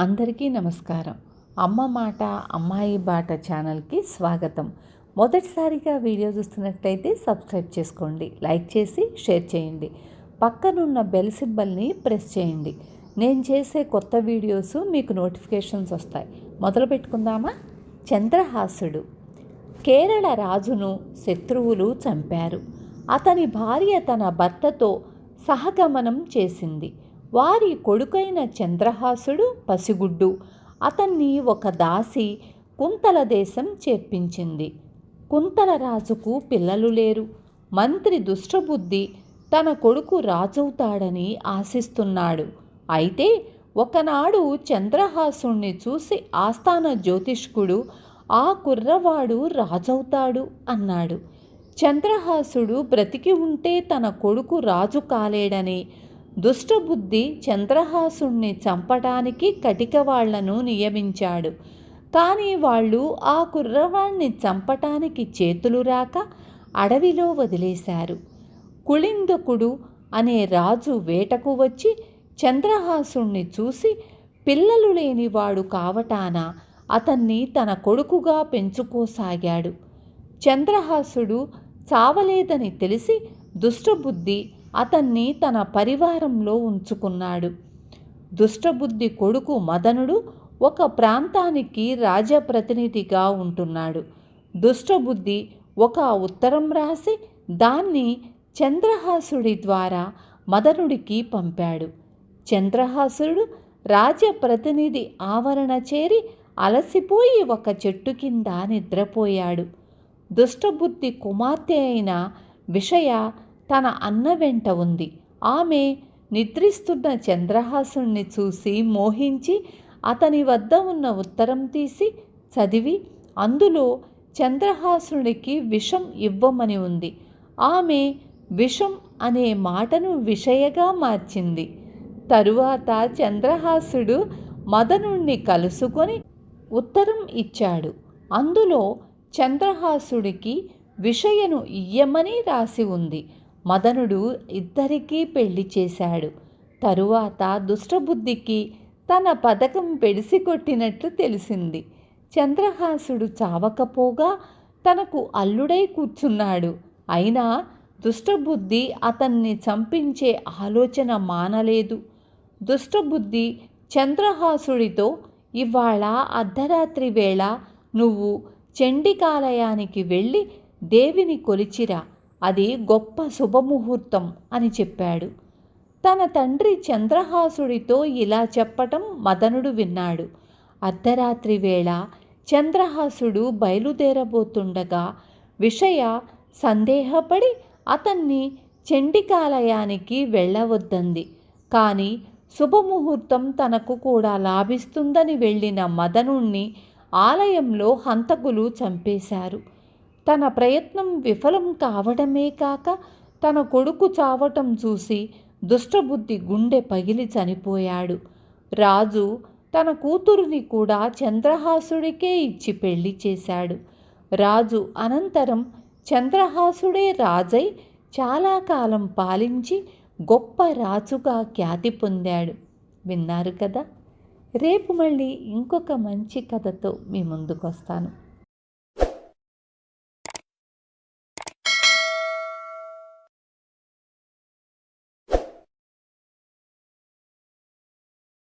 అందరికీ నమస్కారం. అమ్మ మాట అమ్మాయి బాట ఛానల్కి స్వాగతం. మొదటిసారిగా వీడియో చూస్తున్నట్లయితే సబ్స్క్రైబ్ చేసుకోండి, లైక్ చేసి షేర్ చేయండి, పక్కనున్న బెల్ సింబల్ని ప్రెస్ చేయండి. నేను చేసే కొత్త వీడియోస్ మీకు నోటిఫికేషన్స్ వస్తాయి. మొదలు పెట్టుకుందామా? చంద్రహాసుడు. కేరళ రాజును శత్రువులు చంపారు. అతని భార్య తన భర్తతో సహగమనం చేసింది. వారి కొడుకైన చంద్రహాసుడు పసిగుడ్డు. అతన్ని ఒక దాసి కుంతల దేశం చేర్పించింది. కుంతల రాజుకు పిల్లలు లేరు. మంత్రి దుష్టబుద్ధి తన కొడుకు రాజవుతాడని ఆశిస్తున్నాడు. అయితే ఒకనాడు చంద్రహాసుణ్ణి చూసి ఆస్థాన జ్యోతిష్కుడు ఆ కుర్రవాడు రాజవుతాడు అన్నాడు. చంద్రహాసుడు బ్రతికి ఉంటే తన కొడుకు రాజు కాలేడని దుష్టబుద్ధి చంద్రహాసుణ్ణి చంపడానికి కటికవాళ్లను నియమించాడు. కానీ వాళ్ళు ఆ కుర్రవాణ్ణి చంపటానికి చేతులు రాక అడవిలో వదిలేశారు. కుళిందకుడు అనే రాజు వేటకు వచ్చి చంద్రహాసుణ్ణి చూసి పిల్లలు లేనివాడు కావటాన అతన్ని తన కొడుకుగా పెంచుకోసాగాడు. చంద్రహాసుడు చావలేదని తెలిసి దుష్టబుద్ధి అతన్ని తన పరివారంలో ఉంచుకున్నాడు. దుష్టబుద్ధి కొడుకు మదనుడు ఒక ప్రాంతానికి రాజప్రతినిధిగా ఉంటున్నాడు. దుష్టబుద్ధి ఒక ఉత్తరం రాసి దాన్ని చంద్రహాసుడి ద్వారా మదనుడికి పంపాడు. చంద్రహాసుడు రాజప్రతినిధి ఆవరణ చేరి అలసిపోయి ఒక చెట్టు కింద నిద్రపోయాడు. దుష్టబుద్ధి కుమార్తె అయిన విషయ తన అన్న వెంట ఉంది. ఆమె నిద్రిస్తున్న చంద్రహాసుణ్ణి చూసి మోహించి అతని వద్ద ఉన్న ఉత్తరం తీసి చదివి అందులో చంద్రహాసునికి విషం ఇవ్వమని ఉంది. ఆమె విషం అనే మాటను విషయగా మార్చింది. తరువాత చంద్రహాసుడు మదనుణ్ణి కలుసుకొని ఉత్తరం ఇచ్చాడు. అందులో చంద్రహాసుడికి విషయను ఇయ్యమని రాసి ఉంది. మదనుడు ఇద్దరికీ పెళ్లి చేశాడు. తరువాత దుష్టబుద్ధికి తన పథకం పెడిసికొట్టినట్లు తెలిసింది. చంద్రహాసుడు చావకపోగా తనకు అల్లుడై కూర్చున్నాడు. అయినా దుష్టబుద్ధి అతన్ని చంపించే ఆలోచన మానలేదు. దుష్టబుద్ధి చంద్రహాసుడితో, ఇవాళ అర్ధరాత్రి వేళ నువ్వు చండికాలయానికి వెళ్ళి దేవిని కొలిచిరా, అది గొప్ప శుభముహూర్తం అని చెప్పాడు. తన తండ్రి చంద్రహాసుడితో ఇలా చెప్పటం మదనుడు విన్నాడు. అర్ధరాత్రి వేళ చంద్రహాసుడు బయలుదేరబోతుండగా విషయ సందేహపడి అతన్ని చండికాలయానికి వెళ్ళవద్దంది. కానీ శుభముహూర్తం తనకు కూడా లాభిస్తుందని వెళ్ళిన మదనుణ్ణి ఆలయంలో హంతకులు చంపేశారు. తన ప్రయత్నం విఫలం కావడమే కాక తన కొడుకు చావటం చూసి దుష్టబుద్ధి గుండె పగిలి చనిపోయాడు. రాజు తన కూతురుని కూడా చంద్రహాసుడికే ఇచ్చి పెళ్లి చేశాడు. రాజు అనంతరం చంద్రహాసుడే రాజై చాలా కాలం పాలించి గొప్ప రాజుగా ఖ్యాతి పొందాడు. విన్నారు కదా? రేపు మళ్ళీ ఇంకొక మంచి కథతో మీ ముందుకు వస్తాను.